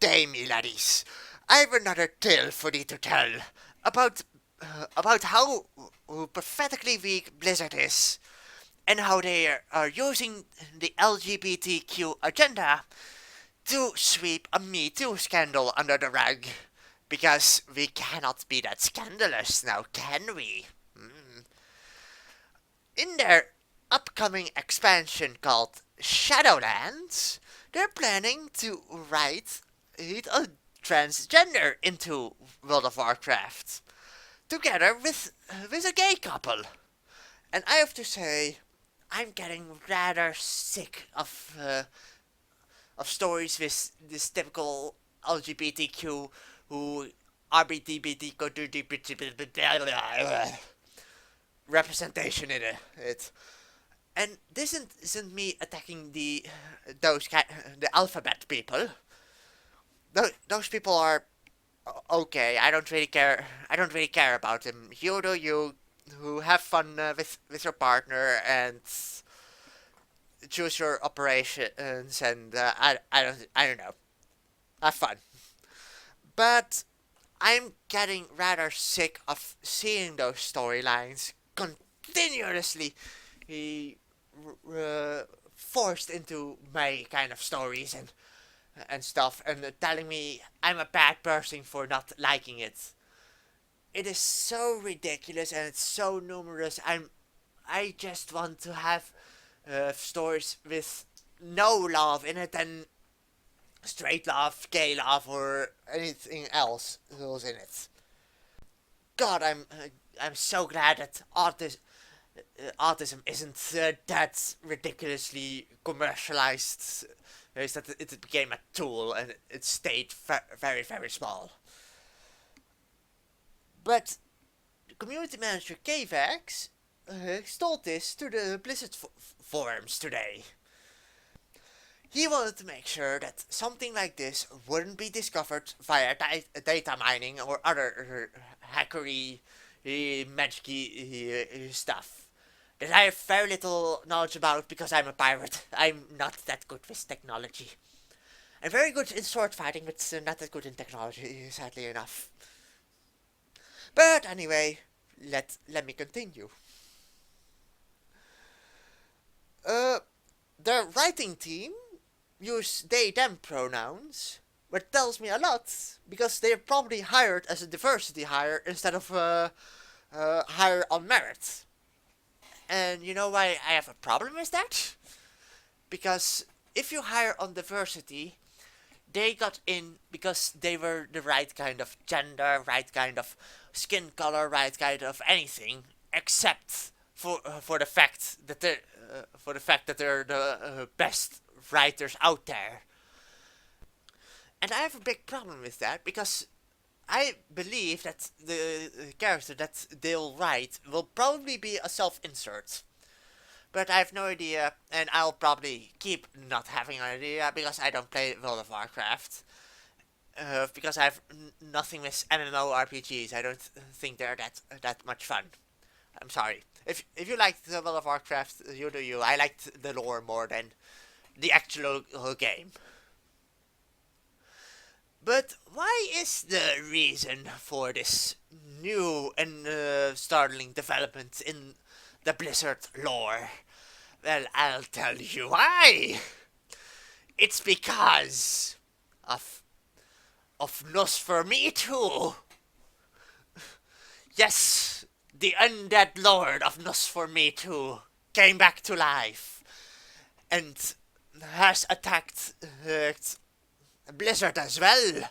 day, me laddies. I've another tale for thee to tell about about how pathetically weak Blizzard is, and how they are using the LGBTQ agenda to sweep a Me Too scandal under the rug. Because we cannot be that scandalous now, can we? In their upcoming expansion called Shadowlands, they're planning to write a transgender into World of Warcraft, together with a gay couple. And I have to say, I'm getting rather sick of stories with this typical LGBTQ who RBTBT representation in it. And this isn't me attacking the alphabet people. Those people are okay. I don't really care. I don't really care about them. You do you, who have fun with your partner and choose your operations, and I don't know. Have fun. But I'm getting rather sick of seeing those storylines continuously forced into my kind of stories and stuff, and telling me I'm a bad person for not liking it. It is so ridiculous and it's so numerous. I just want to have stories with no love in it and straight love, gay love, or anything else goes in it. God, I'm so glad that autism isn't that ridiculously commercialized. Is that it became a tool and it stayed very very small. But community manager KVAX told this to the Blizzard forums today. He wanted to make sure that something like this wouldn't be discovered via data mining or other hackery, magicy stuff that I have very little knowledge about because I'm a pirate. I'm not that good with technology. I'm very good in sword fighting, but not that good in technology, sadly enough. But anyway, let me continue. Uh, the writing team use they them pronouns, which tells me a lot because they're probably hired as a diversity hire instead of hire on merit. And you know why I have a problem with that? Because if you hire on diversity, they got in because they were the right kind of gender, right kind of skin color, right kind of anything, except for the fact that they're the best writers out there. And I have a big problem with that because I believe that the character that they'll write will probably be a self-insert. But I have no idea, and I'll probably keep not having an idea because I don't play World of Warcraft. Because I have nothing with MMORPGs. I don't think they're that much fun. I'm sorry. If you liked the World of Warcraft, you do you. I liked the lore more than the actual game. But why is the reason for this new and startling development in the Blizzard lore? Well, I'll tell you why. It's because of Nosferatu. Yes, the undead lord of Nosferatu came back to life and has attacked Blizzard as well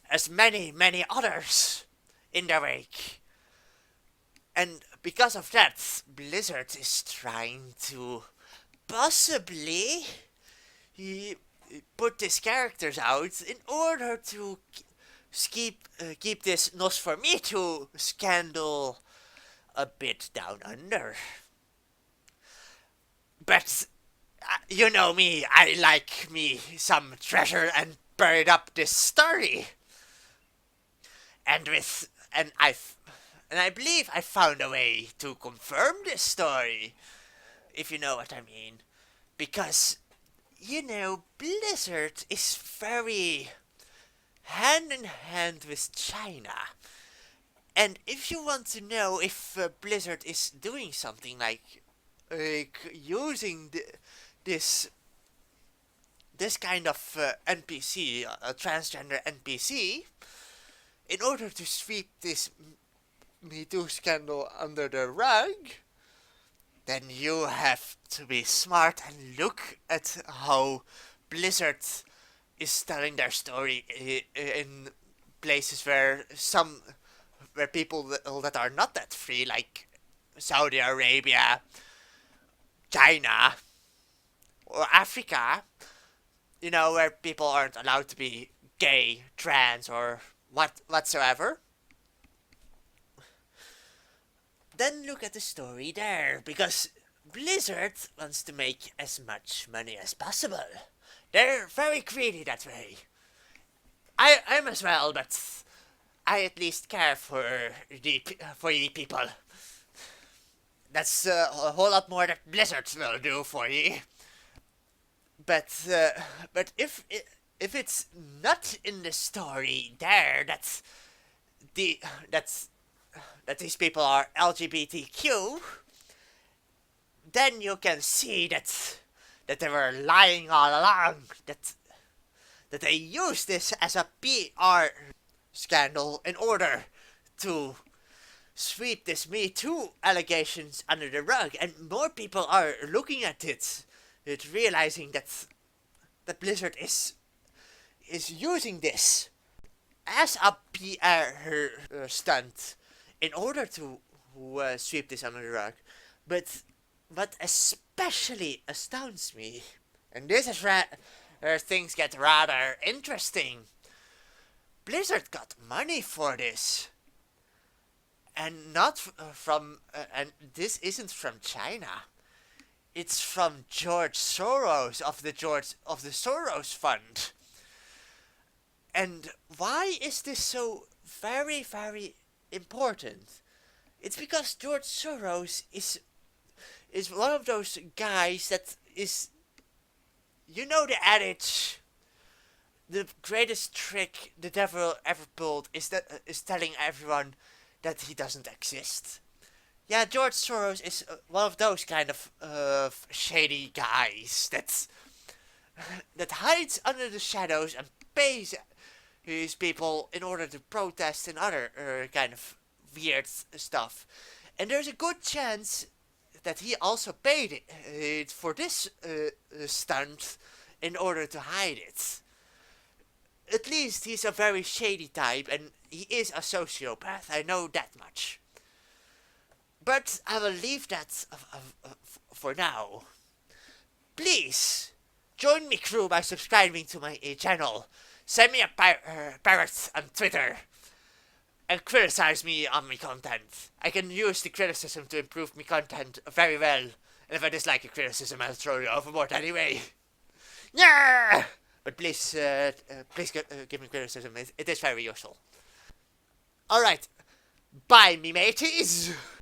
as many others in their wake. And because of that, Blizzard is trying to possibly put these characters out in order to keep this Nosferatu scandal a bit down under. But you know me, I like me some treasure and buried up this story. And with and I believe I found a way to confirm this story, if you know what I mean. Because you know, Blizzard is very hand in hand with China. And if you want to know if Blizzard is doing something like using this this kind of NPC, a transgender NPC, in order to sweep this Me Too scandal under the rug, then you have to be smart and look at how Blizzard is telling their story in places where people that are not that free, like Saudi Arabia, China, or Africa, where people aren't allowed to be gay, trans, or whatsoever. Then look at the story there, because Blizzard wants to make as much money as possible. They're very greedy that way. I'm as well, but I at least care for ye people. That's a whole lot more that Blizzard will do for ye. But if it's not in the story there the that's that these people are LGBTQ, then you can see that they were lying all along. That they used this as a PR scandal in order to sweep this Me Too allegations under the rug, and more people are looking at it, realizing that Blizzard is using this as a PR stunt in order to sweep this under the rug. But what especially astounds me, and this is where things get rather interesting, Blizzard got money for this. And not from, and this isn't from China. It's from George Soros of the Soros Fund. And why is this so very, very important? It's because George Soros is one of those guys that is, the adage, the greatest trick the devil ever pulled is telling everyone that he doesn't exist. Yeah, George Soros is one of those kind of shady guys that hides under the shadows and pays his people in order to protest and other kind of weird stuff. And there's a good chance that he also paid it for this stunt in order to hide it. At least he's a very shady type, and he is a sociopath, I know that much. But I will leave that for now. Please, join me crew by subscribing to my channel. Send me a parrot on Twitter. And criticize me on my content. I can use the criticism to improve my content very well. And if I dislike a criticism, I'll throw you overboard anyway. Yeah! But please give me criticism. It is very useful. Alright. Bye, me mateys!